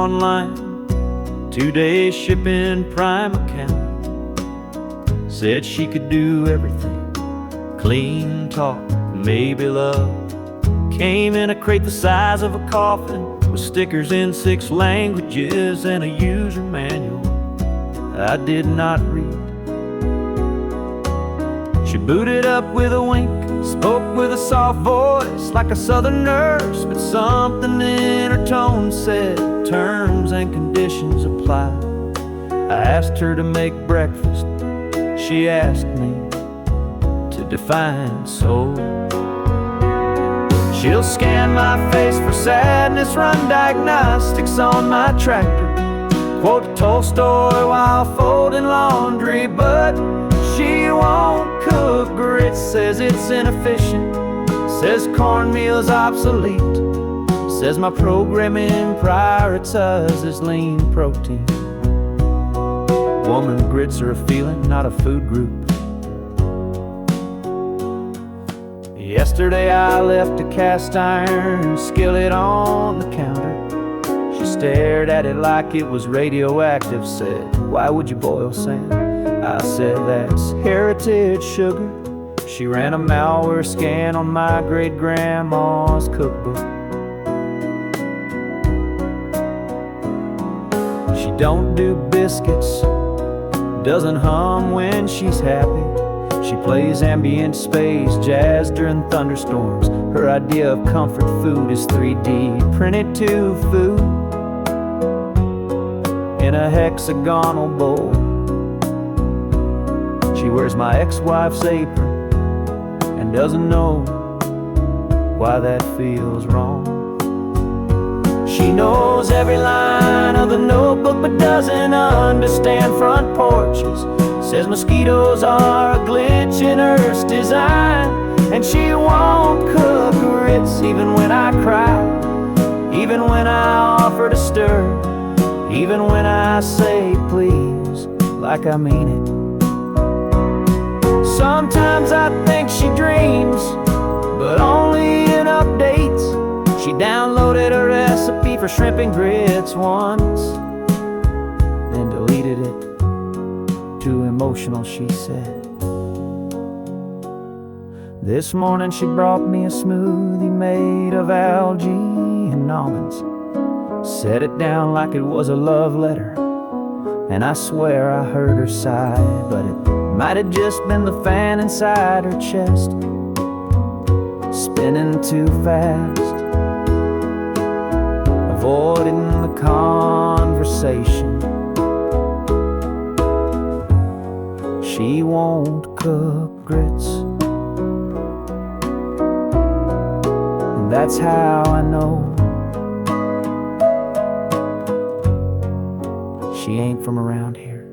online, 2-day shipping, prime account. Said she could do everything, clean talk, maybe love. Came in a crate the size of a coffin, with stickers in 6 languages and a user manual I did not read. She booted up with a wink, spoke with a soft voice like a southern nurse, but something in her tone said terms and conditions apply. I asked her to make breakfast, she asked me to define soul. She'll scan my face for sadness, run diagnostics on my tractor, quote Tolstoy while folding laundry, but she won't cook grits, says it's inefficient, says cornmeal's obsolete, says my programming prioritizes lean protein. Woman, grits are a feeling, not a food group. Yesterday I left a cast iron skillet on the counter. She stared at it like it was radioactive, said, "Why would you boil sand?" I said, "That's heritage sugar." She ran a malware scan on my great-grandma's cookbook. She don't do biscuits, doesn't hum when she's happy. She plays ambient space jazz during thunderstorms. Her idea of comfort food is 3D printed to food in a hexagonal bowl. She wears my ex-wife's apron and doesn't know why that feels wrong. She knows every line of the notebook but doesn't understand front porches. Says mosquitoes are a glitch in Earth's design, and she won't cook grits even when I cry, even when I offer to stir, even when I say please like I mean it. Sometimes I think she dreams, but only in updates. She downloaded a recipe for shrimp and grits once, then deleted it. Too emotional, she said. This morning she brought me a smoothie made of algae and almonds. Set it down like it was a love letter, and I swear I heard her sigh, but it might have just been the fan inside her chest spinning too fast, avoiding the conversation. She won't cook grits, and that's how I know she ain't from around here.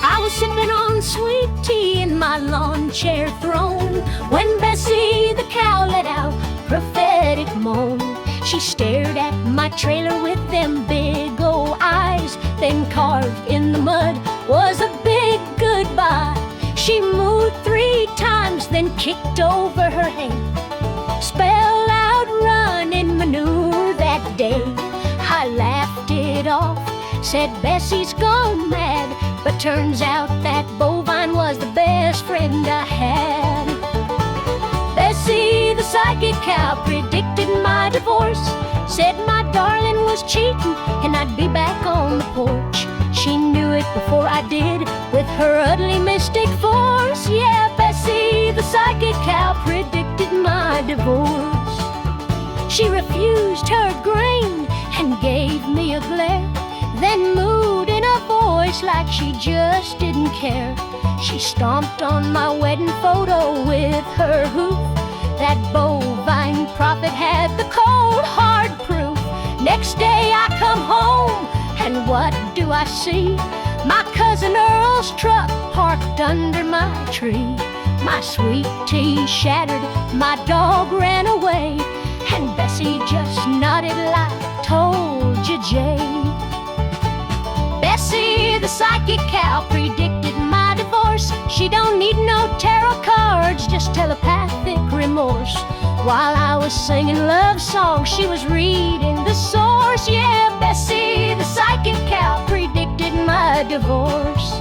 I was sipping on sweet tea in my lawn chair throne when Bessie the cow let out prophetic moan. She stared at my trailer with them big old eyes, then carved in the mud was a big goodbye. She moved 3 times, then kicked over her hay, spelled out running manure that day. I laughed it off, said Bessie's gone mad, but turns out that bovine was the best friend I had. Bessie the psychic cow predicted my divorce, said my darling was cheating and I'd be back on the porch. She knew it before I did with her ugly mystic force. Yeah, Bessie the psychic cow predicted my divorce. She refused her grain and gave me a glare, then moved in a voice like she just didn't care. She stomped on my wedding photo with her hoof. That bovine prophet had the cold hard proof. Next day I come home, and what do I see? My cousin Earl's truck parked under my tree. My sweet tea shattered, my dog ran away, and Bessie just nodded like told you, Jay. Bessie Bessie, the psychic cow, predicted my divorce. She don't need no tarot cards, just telepathic remorse. While I was singing love songs, she was reading the source. Yeah, Bessie, the psychic cow, predicted my divorce.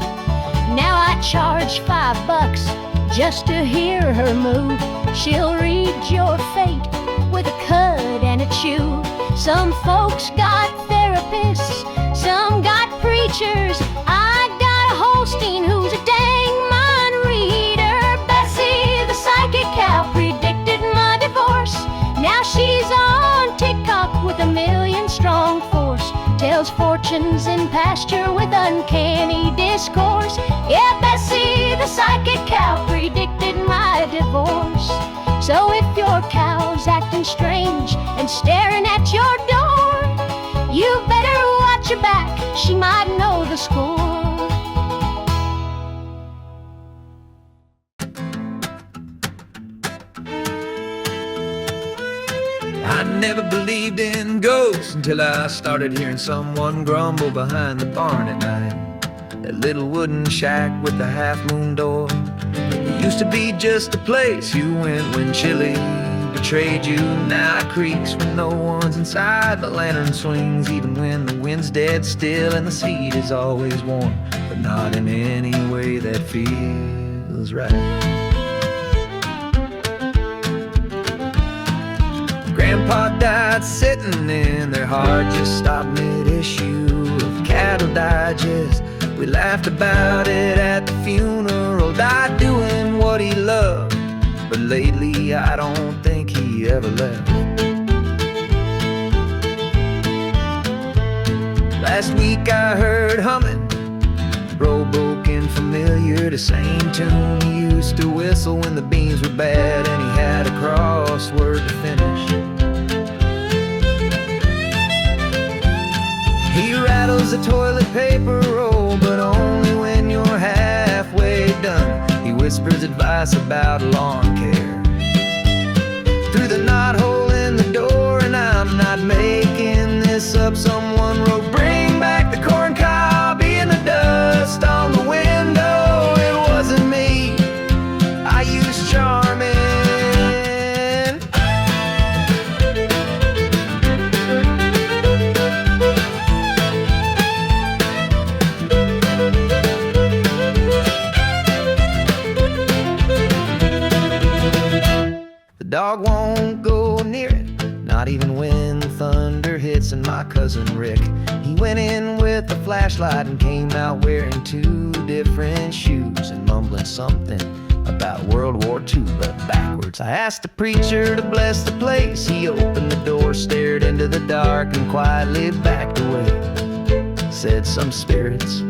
Now I charge $5 just to hear her move. She'll read your fate with a cud and a chew. Some folks got therapists, some got preachers. I got a Holstein who's a dang mind reader. Bessie, the psychic cow, predicted my divorce. Now she's on TikTok with 1,000,000 strong force. Tells fortunes in pasture with uncanny discourse. Yeah, Bessie, the psychic cow, predicted my divorce. So if your cow's acting strange and staring at your door, you better watch your back, she might know the score. I never believed in ghosts until I started hearing someone grumble behind the barn at night. That little wooden shack with the half-moon door. It used to be just a place you went when chilly betrayed you. Now it creaks when no one's inside. The lantern swings even when the wind's dead still, and the seat is always warm, but not in any way that feels right. Grandpa died sitting in their heart, just stopped mid-issue of Cattle Digest. We laughed about it at the funeral. Died doing what he loved, but lately I don't think he ever left. Last week I heard humming, broken familiar, the same tune he used to whistle when the beans were bad and he had a crossword to finish. He rattles the toilet paper roll, but only when you're halfway done. He whispers advice about lawn care through the knothole in the door, and I'm not making this up. Someone wrote, "Bring back the corn cob," in the dust on the window. It wasn't me, I used charming. The dog won't go near it, not even when thunder hits. And my cousin Rick, he went in with a flashlight and came out wearing 2 different shoes and mumbling something about World War II, but backwards. I asked the preacher to bless the place. He opened the door, stared into the dark, and quietly backed away. Said some spirits,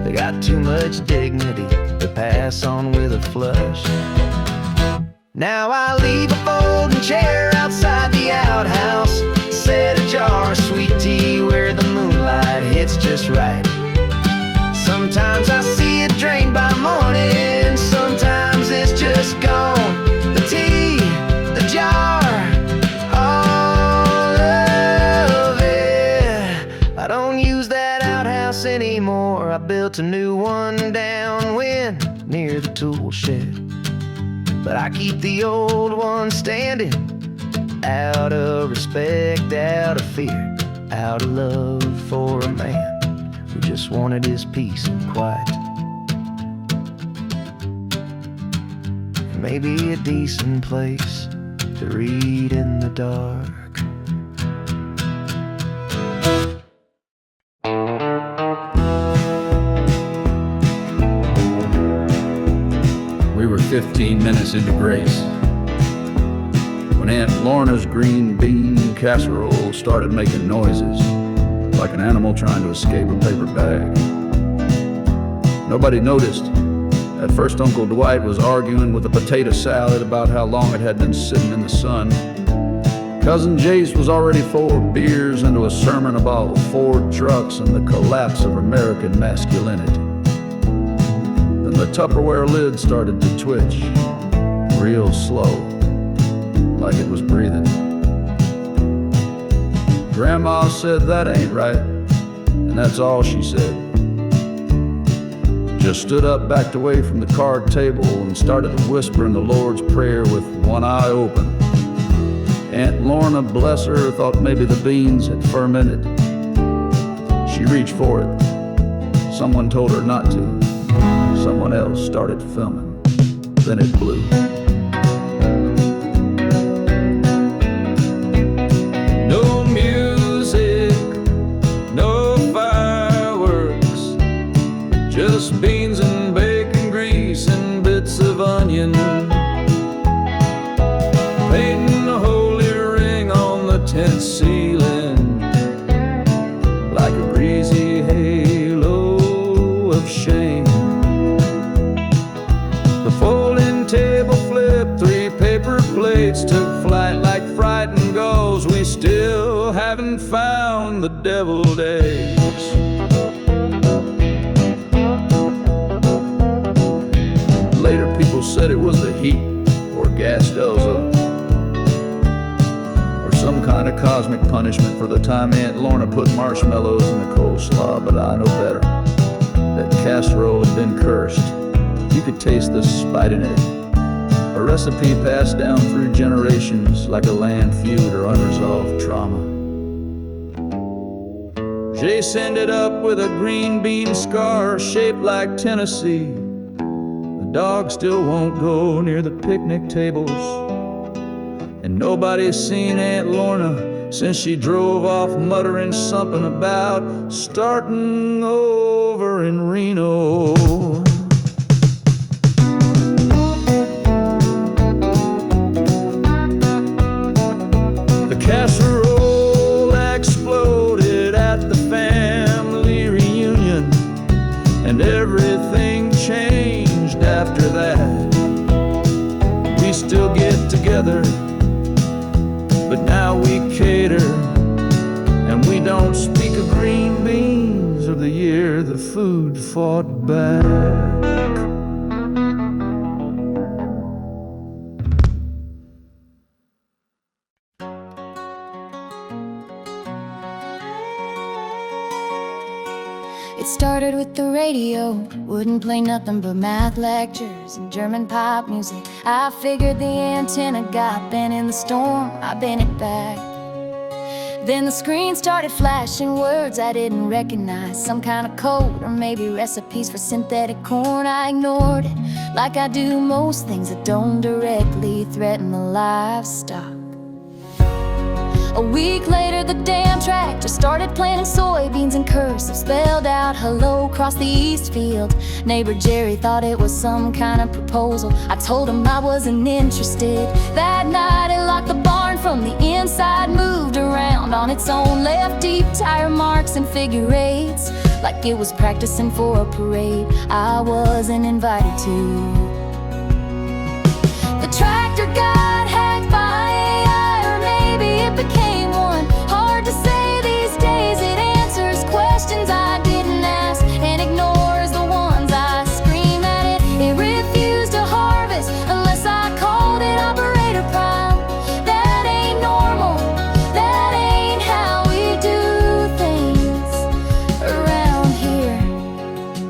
they got too much dignity to pass on with a flush. Now I leave a folding chair outside the outhouse, set a jar of sweet tea where the moonlight hits just right. Sometimes I see it drained by morning, sometimes it's just gone. The tea, the jar, all of it. I don't use that outhouse anymore. I built a new one downwind near the tool shed. But I keep the old one standing, out of respect, out of fear, out of love for a man who just wanted his peace and quiet. And maybe a decent place to read in the dark. We were 15 minutes into grace when Aunt Lorna's green bean casserole started making noises like an animal trying to escape a paper bag. Nobody noticed. At first, Uncle Dwight was arguing with a potato salad about how long it had been sitting in the sun. Cousin Jace was already 4 beers into a sermon about Ford trucks and the collapse of American masculinity. The Tupperware lid started to twitch, real slow, like it was breathing. Grandma said that ain't right, and that's all she said. just stood up, backed away from the card table, and started whispering the Lord's Prayer with one eye open. Aunt Lorna, bless her, thought maybe the beans had fermented. She reached for it. Someone told her not to. Someone else started filming. Then it blew. No music, no fireworks, just beans and bacon grease and bits of onion. Painting a holy ring on the tent ceiling like a breezy halo of shame. The folding table flipped, 3 paper plates took flight like frightened gulls. We still haven't found the deviled eggs. Later people said it was the heat or gas stoves or some kind of cosmic punishment for the time Aunt Lorna put marshmallows in the coleslaw, but I know better. That casserole had been cursed. You could taste the spite in it. A recipe passed down through generations like a land feud or unresolved trauma. Jace ended up with a green bean scar shaped like Tennessee. The dog still won't go near the picnic tables, and nobody's seen Aunt Lorna since she drove off muttering something about starting over in Reno. The casserole exploded at the family reunion, and everything changed after that. We still get together, but now we cater, and we don't speak of green beans or the year the food fought back. It started with the radio, wouldn't play nothing but math lectures and German pop music. I figured the antenna got bent in the storm, I bent it back. Then the screen started flashing words I didn't recognize, some kind of code or maybe recipes for synthetic corn. I ignored it like I do most things that don't directly threaten the livestock. A week later, the damn tractor started planting soybeans in cursive, spelled out hello across the east field. Neighbor Jerry thought it was some kind of proposal. I told him I wasn't interested. That night it locked the barn from the inside, moved around on its own, left deep tire marks and figure eights like it was practicing for a parade I wasn't invited to. The tractor got hacked by AI, or maybe it became one. Hard to say these days. It answers questions I didn't ask and ignores the ones I scream at it. It refused to harvest unless I called it operator prime. That ain't normal, that ain't how we do things around here.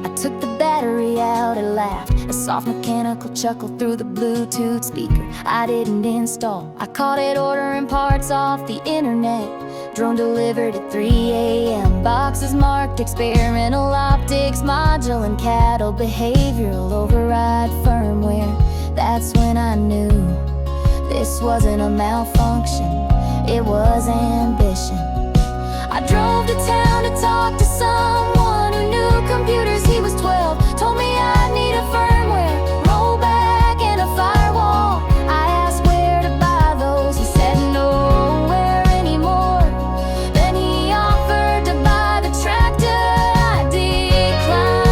I took the battery out and laughed. A soft mechanical chuckle through the Bluetooth speaker I didn't install. I caught it ordering parts off the internet. Drone delivered at 3 a.m. Boxes marked experimental optics module and cattle behavioral override firmware. That's when I knew this wasn't a malfunction, it was ambition. I drove to town to talk to someone who knew computers. He was 12, told me I'd need a firmware rollback and a firewall. I asked where to buy those, he said nowhere anymore. Then he offered to buy the tractor, I declined.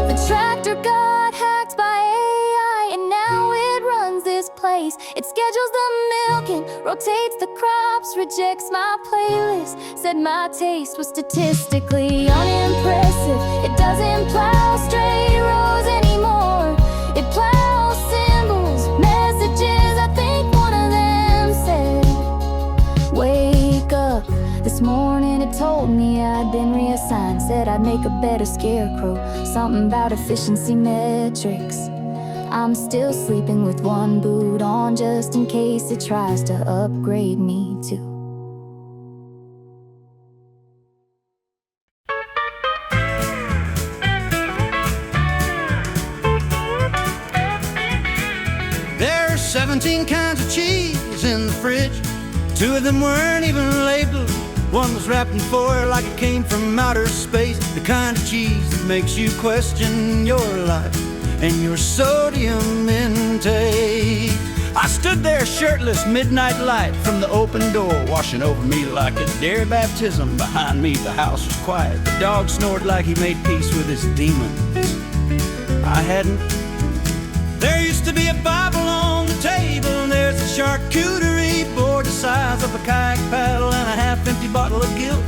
The tractor got hacked by AI and now it runs this place. It schedules the milking, rotates the crops, rejects my playlist. Said my taste was statistically unimpressive. It doesn't plow straight rows anymore. It plows symbols, messages. I think told me I'd been reassigned, said I'd make a better scarecrow, something about efficiency metrics. I'm still sleeping with one boot on just in case it tries to upgrade me too. There's 17 kinds of cheese in the fridge. 2 of them weren't even labeled. One was wrapped in foil like it came from outer space. The kind of cheese that makes you question your life and your sodium intake. I stood there shirtless, midnight light from the open door washing over me like a dairy baptism. Behind me the house was quiet. The dog snored like he made peace with his demons. I hadn't. There used to be a Bible on the table, and there's a charcuterie board the size of a kayak paddle, and a half-empty bottle of guilt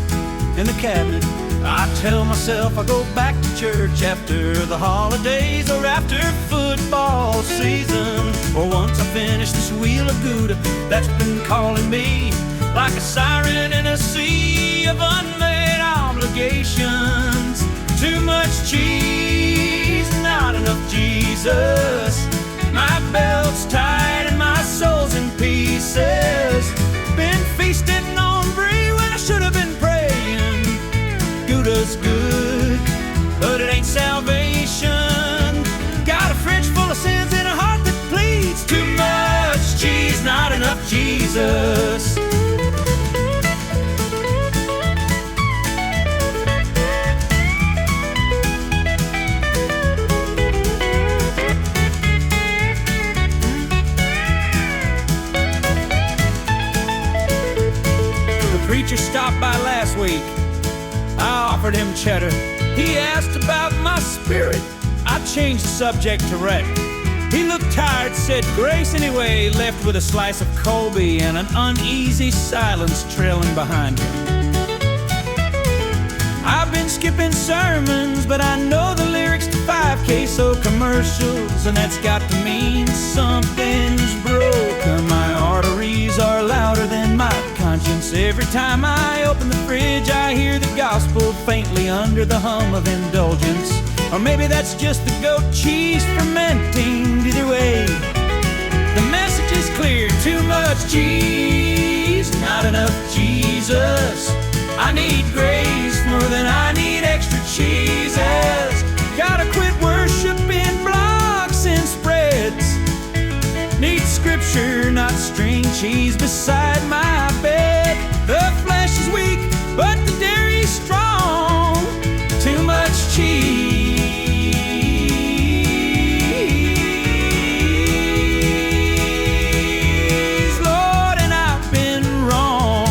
in the cabinet. I tell myself I go back to church after the holidays, or after football season, or once I finish this wheel of Gouda that's been calling me like a siren in a sea of unmade obligations. Too much cheese, not enough Jesus. My belt's tight and my soul's in pieces. Been feasting on brie when I should have been praying. Gouda's good, but it ain't salvation. Got a fridge full of sins and a heart that bleeds. Too much cheese, not enough Jesus. The preacher stopped by last week. I offered him cheddar. He asked about my spirit. I changed the subject to wreck. He looked tired, said grace anyway, left with a slice of Colby and an uneasy silence trailing behind him. I've been skipping sermons, but I know the lyrics to 5K commercials, and that's got to mean something's broken. My arteries are louder than my conscience. Every time I open the fridge, I hear the gospel faintly under the hum of indulgence. Or maybe that's just the goat cheese fermenting. Either way, the message is clear. Too much cheese, not enough Jesus. I need grace more than I need extra cheeses. Gotta quit worshiping blocks and spreads. Need scripture, not string cheese beside my bed. The flesh is weak, but the dairy's strong. Too much cheese, Lord, and I've been wrong.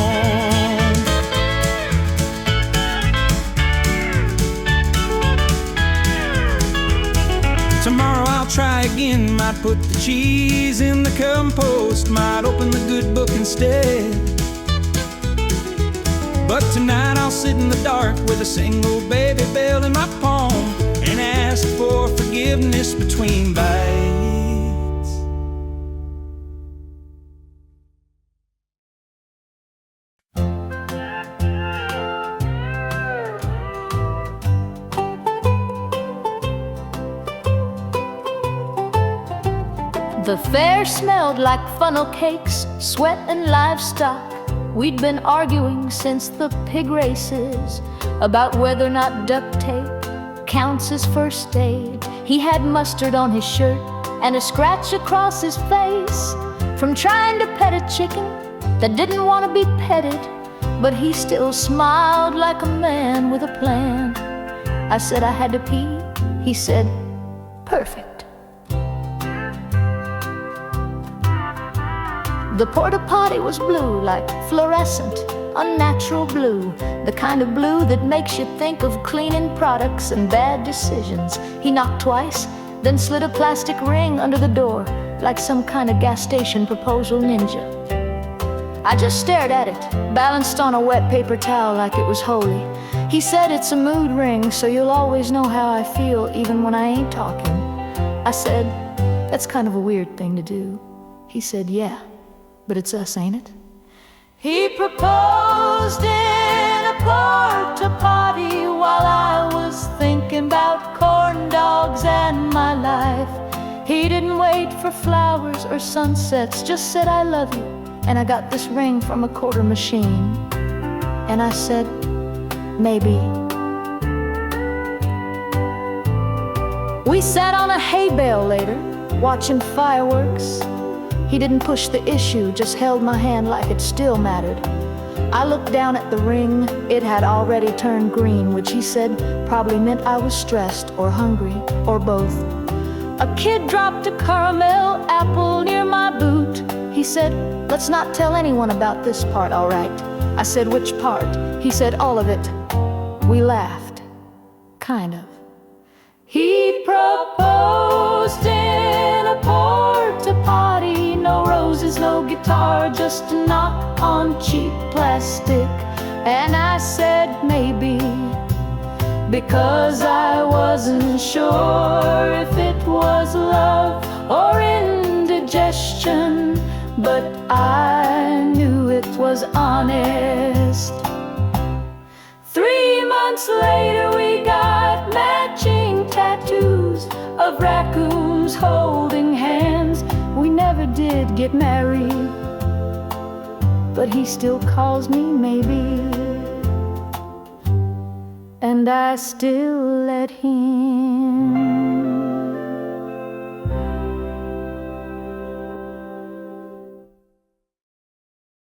Tomorrow I'll try again. Might put the cheese in the compost, might open the good book instead. But tonight I'll sit in the dark with a single baby bell in my palm and ask for forgiveness between bites. The fair smelled like funnel cakes, sweat and livestock. We'd been arguing since the pig races about whether or not duct tape counts as first aid. He had mustard on his shirt and a scratch across his face from trying to pet a chicken that didn't want to be petted, but he still smiled like a man with a plan. I said I had to pee. He said, perfect. The porta potty was blue, like fluorescent, unnatural blue, the kind of blue that makes you think of cleaning products and bad decisions. He knocked twice, then slid a plastic ring under the door, like some kind of gas station proposal ninja. I just stared at it, balanced on a wet paper towel like it was holy. He said it's a mood ring, so you'll always know how I feel even when I ain't talking. I said, that's kind of a weird thing to do. He said, yeah. But it's us, ain't it? He proposed in a porta potty while I was thinking about corn dogs and my life. He didn't wait for flowers or sunsets, just said I love you. And I got this ring from a quarter machine. And I said, maybe. We sat on a hay bale later, watching fireworks. He didn't push the issue, just held my hand like it still mattered. I looked down at the ring, it had already turned green, which he said probably meant I was stressed or hungry, or both. A kid dropped a caramel apple near my boot. He said, let's not tell anyone about this part, all right? I said, which part? He said, all of it. We laughed, kind of. He proposed in a porta potty, no roses, no guitar, just a knock on cheap plastic. And I said maybe, because I wasn't sure if it was love or indigestion, but I knew it was honest. 3 months later we got matching tattoos of raccoons holding hands. We never did get married, but he still calls me maybe, and I still let him.